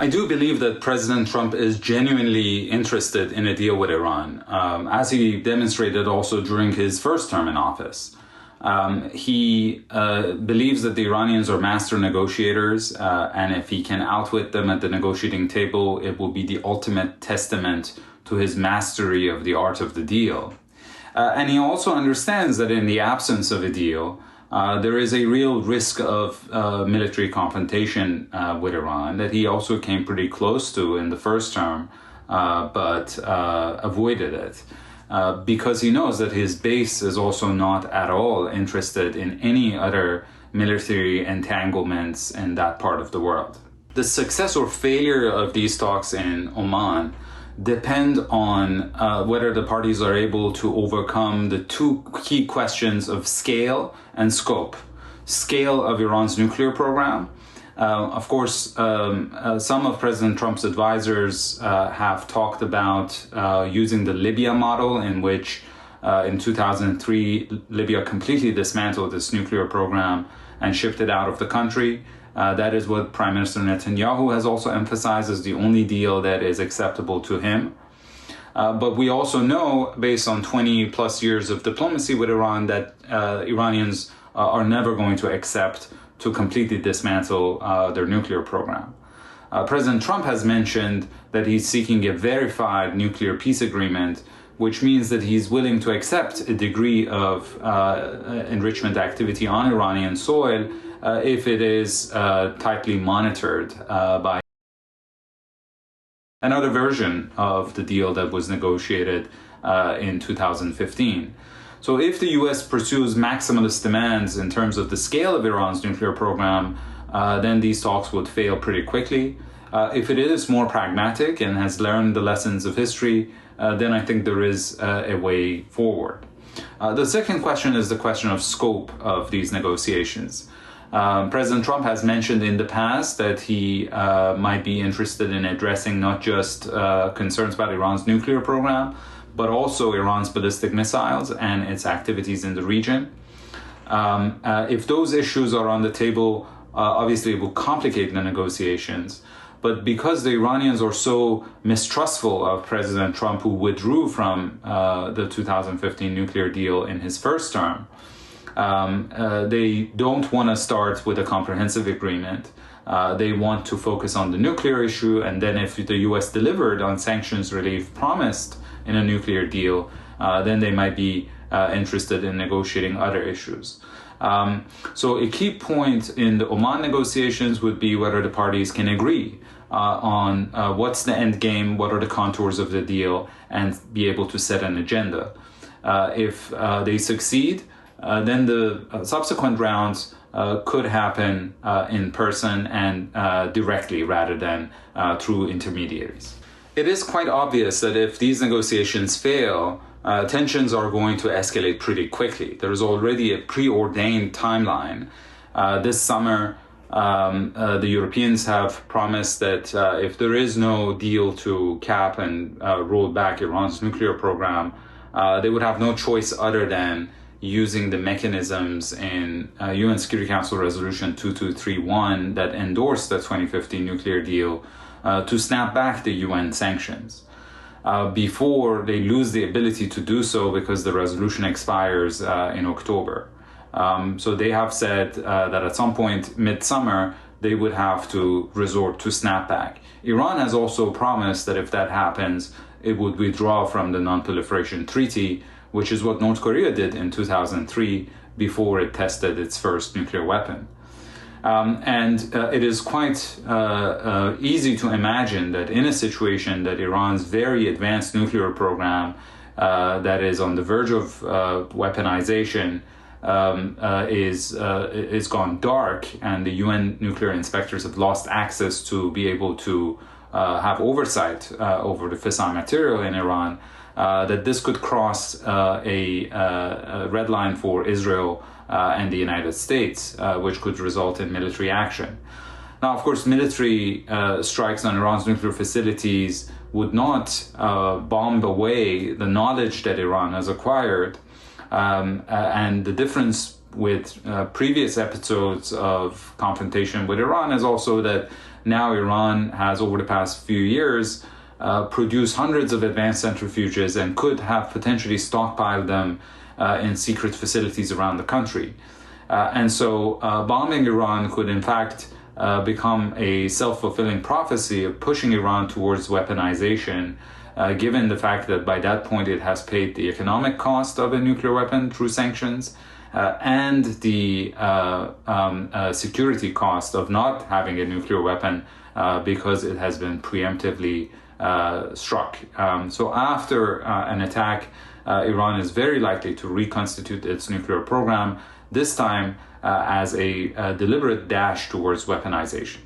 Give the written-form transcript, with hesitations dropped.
I do believe that President Trump is genuinely interested in a deal with Iran, as he demonstrated also during his first term in office. He believes that the Iranians are master negotiators, and if he can outwit them at the negotiating table, it will be the ultimate testament to his mastery of the art of the deal. And he also understands that in the absence of a deal, there is a real risk of military confrontation with Iran that he also came pretty close to in the first term, but avoided it. Because he knows that his base is also not at all interested in any other military entanglements in that part of the world. The success or failure of these talks in Oman depend on whether the parties are able to overcome the two key questions of scale and scope. Scale of Iran's nuclear program. Of course, some of President Trump's advisors have talked about using the Libya model, in which in 2003, Libya completely dismantled its nuclear program and shipped it out of the country. That is what Prime Minister Netanyahu has also emphasized as the only deal that is acceptable to him. But we also know, based on 20 plus years of diplomacy with Iran, that Iranians are never going to accept to completely dismantle their nuclear program. President Trump has mentioned that he's seeking a verified nuclear peace agreement, which means that he's willing to accept a degree of enrichment activity on Iranian soil if it is tightly monitored by another version of the deal that was negotiated in 2015. So if the US pursues maximalist demands in terms of the scale of Iran's nuclear program, then these talks would fail pretty quickly. If it is more pragmatic and has learned the lessons of history, then I think there is a way forward. The second question is the question of scope of these negotiations. President Trump has mentioned in the past that he might be interested in addressing not just concerns about Iran's nuclear program, but also Iran's ballistic missiles and its activities in the region. If those issues are on the table, obviously it will complicate the negotiations. But because the Iranians are so mistrustful of President Trump, who withdrew from the 2015 nuclear deal in his first term, they don't want to start with a comprehensive agreement. They want to focus on the nuclear issue, and then if the US delivered on sanctions relief promised in a nuclear deal, then they might be interested in negotiating other issues. So a key point in the Oman negotiations would be whether the parties can agree on what's the end game, what are the contours of the deal, and be able to set an agenda. If they succeed, then the subsequent rounds could happen in person and directly rather than through intermediaries. It is quite obvious that if these negotiations fail, tensions are going to escalate pretty quickly. There is already a preordained timeline. This summer, the Europeans have promised that if there is no deal to cap and roll back Iran's nuclear program, they would have no choice other than using the mechanisms in UN Security Council Resolution 2231 that endorsed the 2015 nuclear deal to snap back the UN sanctions before they lose the ability to do so, because the resolution expires in October. So they have said that at some point mid-summer, they would have to resort to snapback. Iran has also promised that if that happens, it would withdraw from the Non-Proliferation Treaty, which is what North Korea did in 2003 before it tested its first nuclear weapon. It is quite easy to imagine that in a situation that Iran's very advanced nuclear program that is on the verge of weaponization is gone dark, and the UN nuclear inspectors have lost access to be able to have oversight over the fissile material in Iran, that this could cross a red line for Israel and the United States, which could result in military action. Now, of course, military strikes on Iran's nuclear facilities would not bomb away the knowledge that Iran has acquired. And the difference with previous episodes of confrontation with Iran is also that now Iran has, over the past few years, produced hundreds of advanced centrifuges and could have potentially stockpiled them in secret facilities around the country. And so bombing Iran could in fact become a self-fulfilling prophecy of pushing Iran towards weaponization, given the fact that by that point it has paid the economic cost of a nuclear weapon through sanctions and the security cost of not having a nuclear weapon because it has been preemptively struck. So after an attack, Iran is very likely to reconstitute its nuclear program, this time as a deliberate dash towards weaponization.